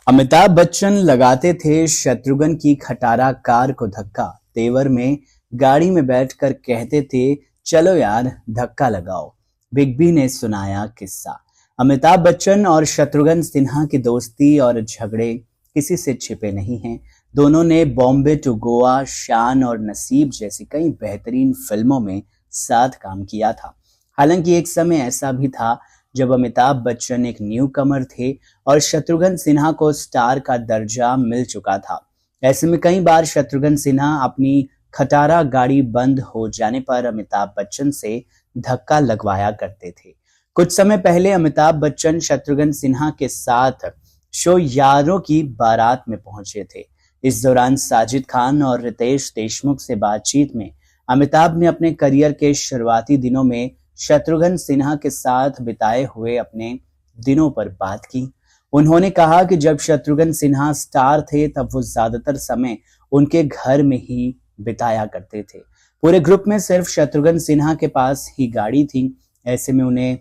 अमिताभ बच्चन लगाते थे शत्रुघ्न की खटारा कार को धक्का। तेवर में गाड़ी में बैठकर कहते थे, चलो यार धक्का लगाओ। बिग बी ने सुनाया किस्सा। अमिताभ बच्चन और शत्रुघ्न सिन्हा की दोस्ती और झगड़े किसी से छिपे नहीं हैं। दोनों ने बॉम्बे टू गोवा, शान और नसीब जैसी कई बेहतरीन फिल्मों में साथ काम किया था। हालांकि एक समय ऐसा भी था जब अमिताभ बच्चन एक न्यू कमर थे और शत्रुघ्न सिन्हा को स्टार का दर्जा मिल चुका था। ऐसे में कई बार शत्रुघ्न सिन्हा अपनी खटारा गाड़ी बंद हो जाने पर अमिताभ बच्चन से धक्का लगवाया करते थे। कुछ समय पहले अमिताभ बच्चन शत्रुघ्न सिन्हा के साथ शो यारों की बारात में पहुंचे थे। इस दौरान साजिद खान और रितेश देशमुख से बातचीत में अमिताभ ने अपने करियर के शुरुआती दिनों में शत्रुघ्न सिन्हा के साथ बिताए हुए अपने दिनों पर बात की। उन्होंने कहा कि जब शत्रुघ्न सिन्हा स्टार थे तब वो ज्यादातर समय उनके घर में ही बिताया करते थे। पूरे ग्रुप में सिर्फ शत्रुघ्न सिन्हा के पास ही गाड़ी थी। ऐसे में उन्हें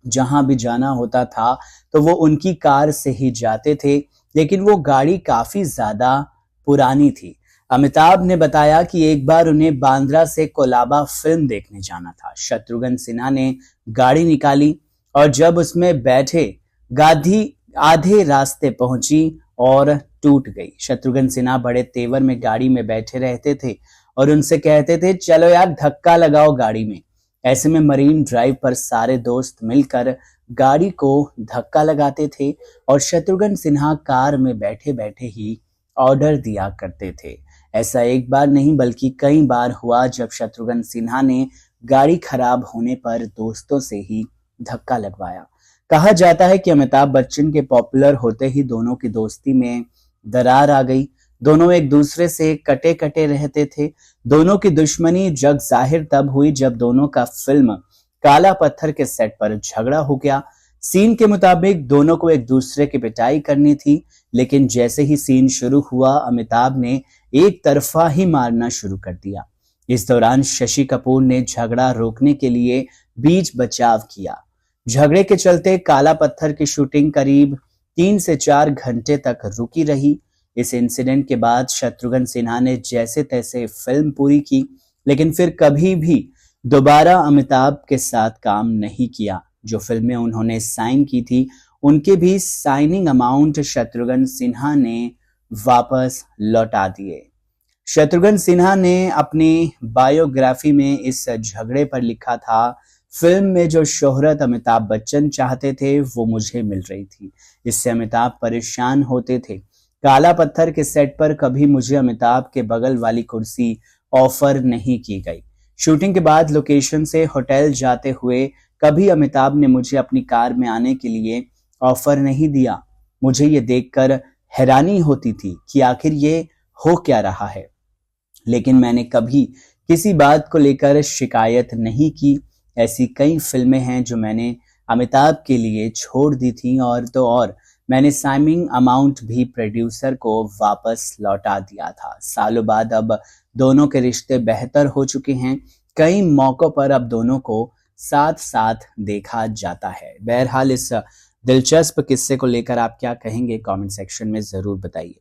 जहां भी जाना होता था तो वो उनकी कार से ही जाते थे, लेकिन वो गाड़ी काफी ज्यादा पुरानी थी। अमिताभ ने बताया कि एक बार उन्हें बांद्रा से कोलाबा फिल्म देखने जाना था। शत्रुघ्न सिन्हा ने गाड़ी निकाली और जब उसमें बैठे गाड़ी आधे रास्ते पहुंची और टूट गई। शत्रुघ्न सिन्हा बड़े तेवर में गाड़ी में बैठे रहते थे और उनसे कहते थे, चलो यार धक्का लगाओ गाड़ी में। ऐसे में मरीन ड्राइव पर सारे दोस्त मिलकर गाड़ी को धक्का लगाते थे और शत्रुघ्न सिन्हा कार में बैठे बैठे ही ऑर्डर दिया करते थे। ऐसा एक बार नहीं बल्कि कई बार हुआ जब शत्रुघ्न सिन्हा ने गाड़ी खराब होने पर दोस्तों से ही धक्का लगवाया। कहा जाता है कि अमिताभ बच्चन के पॉपुलर होते ही दोनों की दोस्ती में दरार आ गई। दोनों एक दूसरे से कटे कटे रहते थे। दोनों की दुश्मनी जग जाहिर तब हुई जब दोनों का फिल्म काला पत्थर के सेट पर झगड़ा हो गया। सीन के मुताबिक दोनों को एक दूसरे की पिटाई करनी थी, लेकिन जैसे ही सीन शुरू हुआ अमिताभ ने एक तरफा ही मारना शुरू कर दिया। इस दौरान शशि कपूर ने झगड़ा रोकने के लिए बीच बचाव किया। झगड़े के चलते काला पत्थर की शूटिंग करीब 3 से 4 घंटे तक रुकी रही। इस इंसिडेंट के बाद शत्रुघ्न सिन्हा ने जैसे तैसे फिल्म पूरी की, लेकिन फिर कभी भी दोबारा अमिताभ के साथ काम नहीं किया। जो फिल्में उन्होंने साइन की थी उनके भी साइनिंग अमाउंट शत्रुघ्न सिन्हा ने वापस लौटा दिए। शत्रुघ्न सिन्हा ने अपनी बायोग्राफी में इस झगड़े पर लिखा था, फिल्म में जो शोहरत अमिताभ बच्चन चाहते थे वो मुझे मिल रही थी। इससे अमिताभ परेशान होते थे। काला पत्थर के सेट पर कभी मुझे अमिताभ के बगल वाली कुर्सी ऑफर नहीं की गई। शूटिंग के बाद लोकेशन से होटल जाते हुए कभी अमिताभ ने मुझे अपनी कार में आने के लिए ऑफर नहीं दिया। मुझे ये देखकर हैरानी होती थी कि आखिर ये हो क्या रहा है, लेकिन मैंने कभी किसी बात को लेकर शिकायत नहीं की। ऐसी कई फिल्में हैं जो मैंने अमिताभ के लिए छोड़ दी थी और मैंने साइनिंग अमाउंट भी प्रोड्यूसर को वापस लौटा दिया था। सालों बाद अब दोनों के रिश्ते बेहतर हो चुके हैं। कई मौकों पर अब दोनों को साथ साथ देखा जाता है। बहरहाल इस दिलचस्प किस्से को लेकर आप क्या कहेंगे, कमेंट सेक्शन में जरूर बताइए।